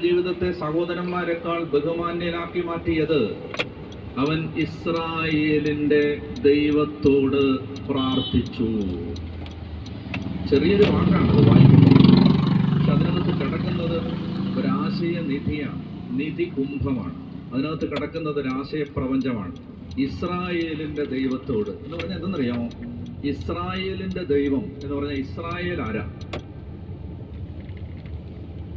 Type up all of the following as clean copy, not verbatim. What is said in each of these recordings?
ജീവിതത്തെ സഹോദരന്മാരെക്കാൾ ബഹുമാന്യനാക്കി മാറ്റിയത് അവൻ ഇസ്രായേലിന്റെ ദൈവത്തോട് പ്രാർത്ഥിച്ചു. ചെറിയൊരു വാക്കാണ് അത് വായിക്കുന്നത്, പക്ഷെ അതിനകത്ത് കിടക്കുന്നത് ഒരാശയ നിധിയാണ്, നിധി കുംഭമാണ്. അതിനകത്ത് കിടക്കുന്നത് ഒരാശയ പ്രപഞ്ചമാണ്. ഇസ്രായേലിന്റെ ദൈവത്തോട് എന്ന് പറഞ്ഞാൽ എന്തെന്നറിയാമോ? ഇസ്രായേലിന്റെ ദൈവം എന്ന് പറഞ്ഞാൽ ഇസ്രായേൽ ആരാ?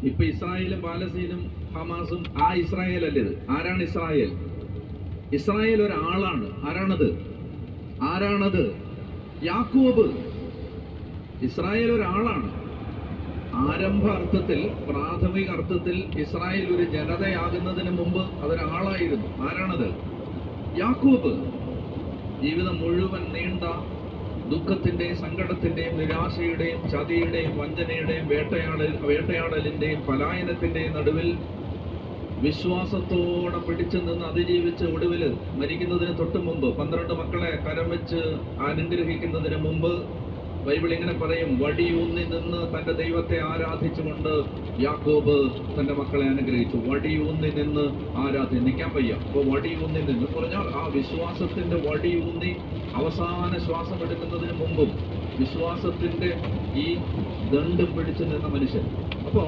ഇപ്പൊ ഇസ്രായേലും പാലസ്തീനും ഹമാസും ആ ഇസ്രായേൽ അല്ലേ ഇത്? ആരാണ് ഇസ്രായേൽ? ഇസ്രായേൽ ഒരാളാണ്. ആരാണത്? യാക്കോബ്. ഇസ്രായേൽ ഒരാളാണ്. ആരംഭ അർത്ഥത്തിൽ, പ്രാഥമിക അർത്ഥത്തിൽ ഇസ്രായേൽ ഒരു ജനതയാകുന്നതിന് മുമ്പ് അതൊരാളായിരുന്നു. ആരാണത്? യാക്കോബ്. ജീവിതം മുഴുവൻ നീണ്ട ദുഃഖത്തിന്റെയും സങ്കടത്തിന്റെയും നിരാശയുടെയും ചതിയുടെയും വഞ്ചനയുടെയും വേട്ടയാടലിന്റെയും പലായനത്തിന്റെയും നടുവിൽ വിശ്വാസത്തോടെ പിടിച്ചു നിന്ന് അതിജീവിച്ച് ഒടുവിൽ മരിക്കുന്നതിന് തൊട്ട് മുമ്പ് 12 മക്കളെ കരം വെച്ച് അനുഗ്രഹിക്കുന്നതിന് മുമ്പ് ബൈബിൾ ഇങ്ങനെ പറയും, വടിയൂന്നി നിന്ന് തന്റെ ദൈവത്തെ ആരാധിച്ചുകൊണ്ട് യാക്കോബ് തന്റെ മക്കളെ അനുഗ്രഹിച്ചു. വടിയൂന്നി നിന്ന് നിൽക്കാൻ വയ്യ. അപ്പോൾ വടിയൂന്നി നിന്ന് പറഞ്ഞാൽ ആ വിശ്വാസത്തിന്റെ വടിയൂന്നി അവസാന ശ്വാസം എടുക്കുന്നതിന് മുമ്പും വിശ്വാസത്തിന്റെ ഈ ദണ്ടും പിടിച്ചു നിന്ന മനുഷ്യൻ. അപ്പോ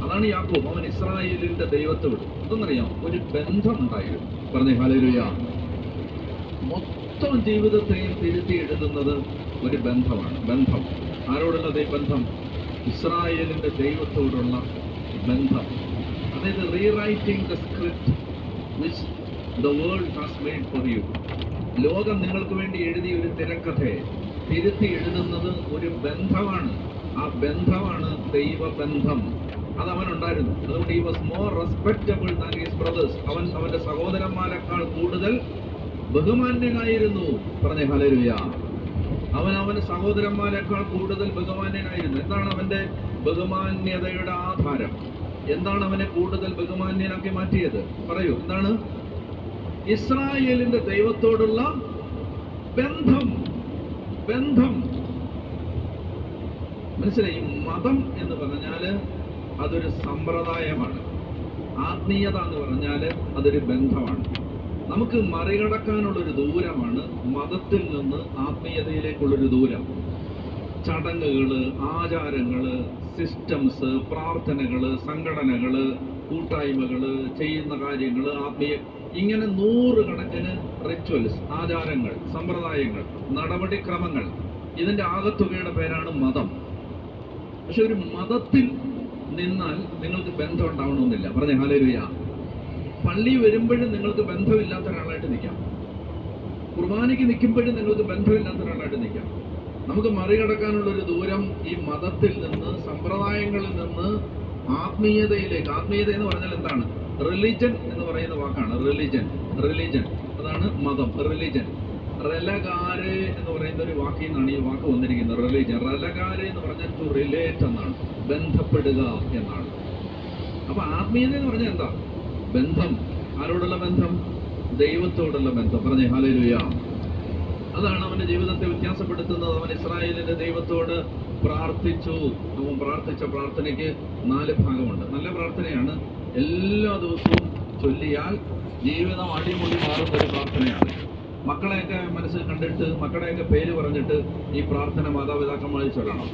അതാണ് യാക്കോബ്. അവൻ ഇസ്രായേലിന്റെ ദൈവത്തോട് എന്തെന്നറിയാം, ഒരു ബന്ധമുണ്ടായിരുന്നു. പറഞ്ഞേ ഹല്ലേലൂയ. മൊത്തം ജീവിതത്തെയും തിരുത്തി എഴുതുന്നത് ഒരു ബന്ധമാണ്. ബന്ധം ആരോടുള്ള ബന്ധം? ഇസ്രായേലിന്റെ ദൈവത്തോടുള്ള ബന്ധം. അതായത് rewriting the script which the world has made for you. ലോകം നിങ്ങൾക്ക് വേണ്ടി എഴുതിയ ഒരു തിരക്കഥയെ തിരുത്തി എഴുതുന്നത് ഒരു ബന്ധമാണ്. ആ ബന്ധമാണ് ദൈവബന്ധം. അത് അവനുണ്ടായിരുന്നു. അതുകൊണ്ട് he was more respectable than his brothers. അവന്റെ സഹോദരന്മാരെക്കാൾ കൂടുതൽ ബഹുമാന്യനായിരുന്നു. പറഞ്ഞേ ഹല്ലേലൂയ. അവന്റെ സഹോദരന്മാരെക്കാൾ കൂടുതൽ ബഹുമാന്യനായിരുന്നു. എന്താണ് അവന്റെ ബഹുമാന്യതയുടെ ആധാരം? എന്താണ് അവനെ കൂടുതൽ ബഹുമാന്യനാക്കി മാറ്റിയത്? പറയൂ, എന്താണ്? ഇസ്രായേലിന്റെ ദൈവത്തോടുള്ള ബന്ധം. മനസ്സിലായി? മതം എന്ന് പറഞ്ഞാല് അതൊരു സമ്പ്രദായമാണ്. ആത്മീയത എന്ന് പറഞ്ഞാല് അതൊരു ബന്ധമാണ്. നമുക്ക് മറികടക്കാനുള്ളൊരു ദൂരമാണ് മതത്തിൽ നിന്ന് ആത്മീയതയിലേക്കുള്ളൊരു ദൂരം. ചടങ്ങുകള്, ആചാരങ്ങള്, സിസ്റ്റംസ്, പ്രാർത്ഥനകള്, സംഘടനകള്, കൂട്ടായ്മകള്, ചെയ്യുന്ന കാര്യങ്ങള്, ഇങ്ങനെ 100 കണക്കിന് റിച്വൽസ്, ആചാരങ്ങൾ, സമ്പ്രദായങ്ങൾ, നടപടിക്രമങ്ങൾ, ഇതിന്റെ ആകത്തുകയുടെ പേരാണ് മതം. പക്ഷെ ഒരു മതത്തിൽ നിന്നാൽ നിങ്ങൾക്ക് ബന്ധം ഉണ്ടാവണമെന്നില്ല. പറഞ്ഞേ ഹല്ലേലൂയ. പള്ളി വരുമ്പോഴും നിങ്ങൾക്ക് ബന്ധമില്ലാത്ത ഒരാളായിട്ട് നിൽക്കാം. കുർബാനയ്ക്ക് നിൽക്കുമ്പോഴും നിങ്ങൾക്ക് ബന്ധമില്ലാത്ത ഒരാളായിട്ട് നിൽക്കാം. നമുക്ക് മറികടക്കാനുള്ളൊരു ദൂരം ഈ മതത്തിൽ നിന്ന്, സമ്പ്രദായങ്ങളിൽ നിന്ന് ആത്മീയതയിലേക്ക്. ആത്മീയത എന്ന് പറഞ്ഞാൽ എന്താണ്? റിലിജൻ എന്ന് പറയുന്ന വാക്കാണ്. റിലിജൻ അതാണ് മതം. റിലിജൻ. റെലഗാരെ എന്ന് പറയുന്ന ഒരു വാക്കിൽ നിന്നാണ് ഈ വാക്ക് വന്നിരിക്കുന്നത്. റിലിജൻ. റെലഗാരെ എന്ന് പറഞ്ഞാൽ ടു റിലേറ്റ് എന്നാണ്, ബന്ധപ്പെടുക എന്നാണ്. അപ്പൊ ആത്മീയത എന്ന് പറഞ്ഞാൽ എന്താ? ബന്ധം. ആരോടുള്ള ബന്ധം? ദൈവത്തോടുള്ള ബന്ധം. പറഞ്ഞേ ഹല്ലേലൂയ. അതാണ് അവന്റെ ജീവിതത്തെ വ്യത്യാസപ്പെടുത്തുന്നത്. അവൻ ഇസ്രായേലിന്റെ ദൈവത്തോട് പ്രാർത്ഥിച്ചു. അവൻ പ്രാർത്ഥിച്ച പ്രാർത്ഥനയ്ക്ക് 4 ഭാഗമുണ്ട്. നല്ല പ്രാർത്ഥനയാണ്. എല്ലാ ദിവസവും ചൊല്ലിയാൽ ജീവിതം അടിമുടി മാറുന്ന ഒരു പ്രാർത്ഥനയാണ്. മക്കളെയൊക്കെ മനസ്സിൽ കണ്ടിട്ട്, മക്കളുടെയൊക്കെ പേര് പറഞ്ഞിട്ട് ഈ പ്രാർത്ഥന മാതാപിതാക്കന്മാർ ചൊല്ലണം.